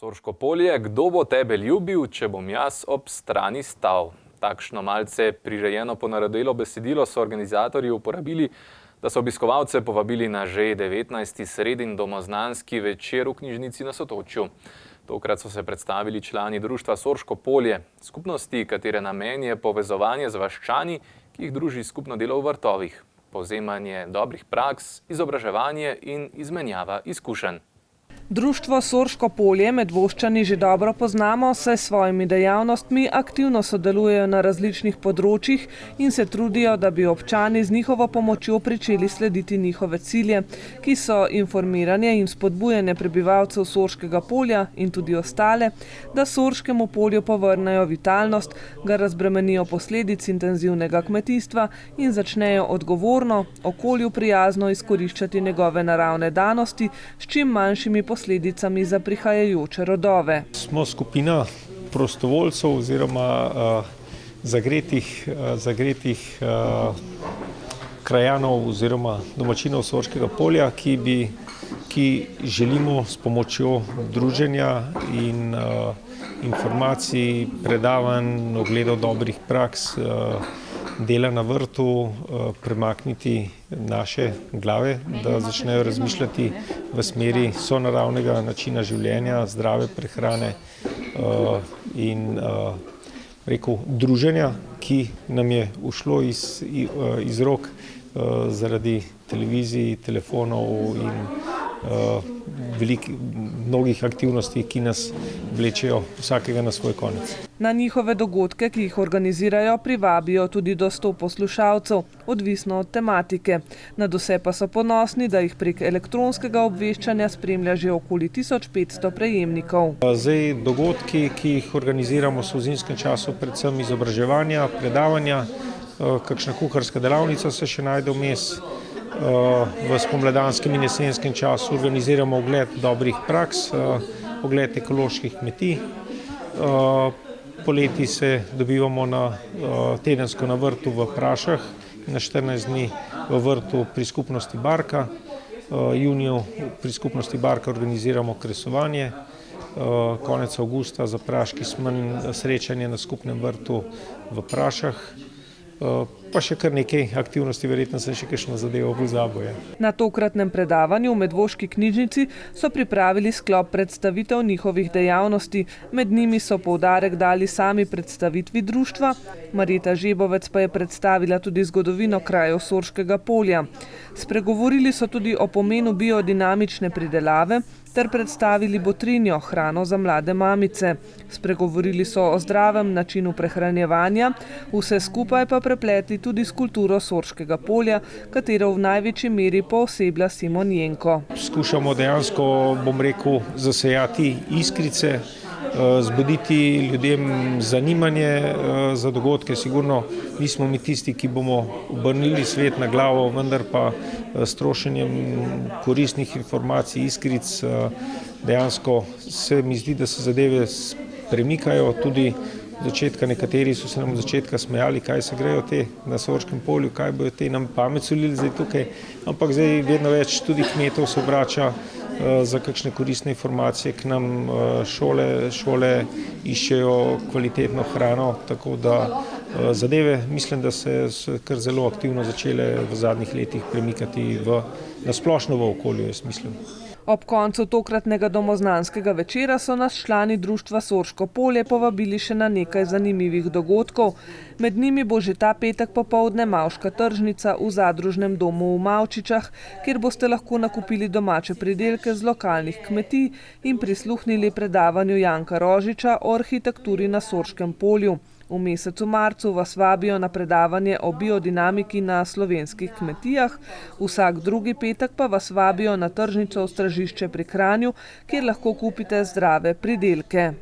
Sorško polje, kdo bo tebe ljubil, če bom jaz ob strani stal? Takšno malce prirejeno ponarodelo besedilo so organizatorji uporabili, da so obiskovalce povabili na že 19. sredin domoznanski večer v knjižnici na Sotočju. Tokrat so se predstavili člani društva Sorško polje, skupnosti, katere namen je povezovanje z vaščani, ki jih druži skupno delo v vrtovih, povzemanje dobrih praks, izobraževanje in izmenjava izkušenj. Društvo Sorško polje Medvoščani že dobro poznamo, saj s svojimi dejavnostmi aktivno sodelujejo na različnih področjih in se trudijo, da bi občani z njihovo pomočjo pričeli slediti njihove cilje, ki so informiranje in spodbujanje prebivalcev Sorškega polja in tudi ostale, da Sorškemu polju povrnejo vitalnost, ga razbremenijo posledic intenzivnega kmetijstva in začnejo odgovorno, okolju prijazno izkoriščati njegove naravne danosti s čim manjšimi posledicami za prihajajoče rodove. Smo skupina prostovoljcev oziroma zagretih krajanov oziroma domačinov Sorškega polja, ki želimo s pomočjo druženja in informacij, predavanj, ogledov dobrih praks, dela na vrtu premakniti naše glave, da začnejo razmišljati v smeri sonaravnega načina življenja, zdrave prehrane in druženja, ki nam je ušlo iz rok zaradi televizij, telefonov in mnogih aktivnosti, ki nas vlečejo vsakega na svoj konec. Na njihove dogodke, ki jih organizirajo, privabijo tudi do 100 poslušalcev, odvisno od tematike. Nadvse pa so ponosni, da jih prek elektronskega obveščanja spremlja že okoli 1500 prejemnikov. Zdaj, dogodki, ki jih organiziramo, so v zimskem času predvsem izobraževanja, predavanja, kakšna kuharska delavnica se še najde vmes. V spomladanskem in jesenskem času organiziramo ogled dobrih praks, ogled ekoloških kmetij. Poleti se dobivamo tedensko na vrtu v Prašah, na 14 dni v vrtu pri skupnosti Barka. Juniju pri skupnosti Barka organiziramo kresovanje. Konec avgusta za praški smen srečanje na skupnem vrtu v Prašah. Pa še kar nekaj aktivnosti, verjetno sem še kakšno zadevo pozabil. Na tokratnem predavanju v Medvoški knjižnici so pripravili sklop predstavitev njihovih dejavnosti. Med njimi so poudarek dali sami predstavitvi društva. Marjeta Žebovec pa je predstavila tudi zgodovino krajev Sorškega polja. Spregovorili so tudi o pomenu biodinamične pridelave ter predstavili botrinjo, hrano za mlade mamice. Spregovorili so o zdravem načinu prehranjevanja, vse skupaj pa prepletli tudi s kulturo Sorškega polja, katero v največji meri pooseblja Simon Jenko. Skušamo dejansko, zasejati iskrice, zbuditi ljudem zanimanje za dogodke. Sigurno nismo mi tisti, ki bomo obrnili svet na glavo, vendar pa s trošenjem koristnih informacij, iskric, dejansko se mi zdi, da se zadeve premikajo. Tudi začetka nekateri so se nam od začetka smejali, kaj se grejo te na Sorškem polju, kaj bojo te nam pamet solili zdaj tukaj, ampak zdaj vedno več tudi kmetov se obrača za kakšne koristne informacije k nam. Šole iščejo kvalitetno hrano, tako da zadeve mislim, da se kar zelo aktivno začele v zadnjih letih premikati na splošno v okolju, jaz mislim. Ob koncu tokratnega domoznanskega večera so nas člani društva Sorško polje povabili še na nekaj zanimivih dogodkov. Med njimi bo že ta petek popoldne Mavška tržnica v zadružnem domu v Mavčičah, kjer boste lahko nakupili domače pridelke z lokalnih kmetij in prisluhnili predavanju Janka Rožiča o arhitekturi na Sorškem polju. V mesecu marcu vas vabijo na predavanje o biodinamiki na slovenskih kmetijah, vsak drugi petek pa vas vabijo na tržnico v Stražišče pri Kranju, kjer lahko kupite zdrave pridelke.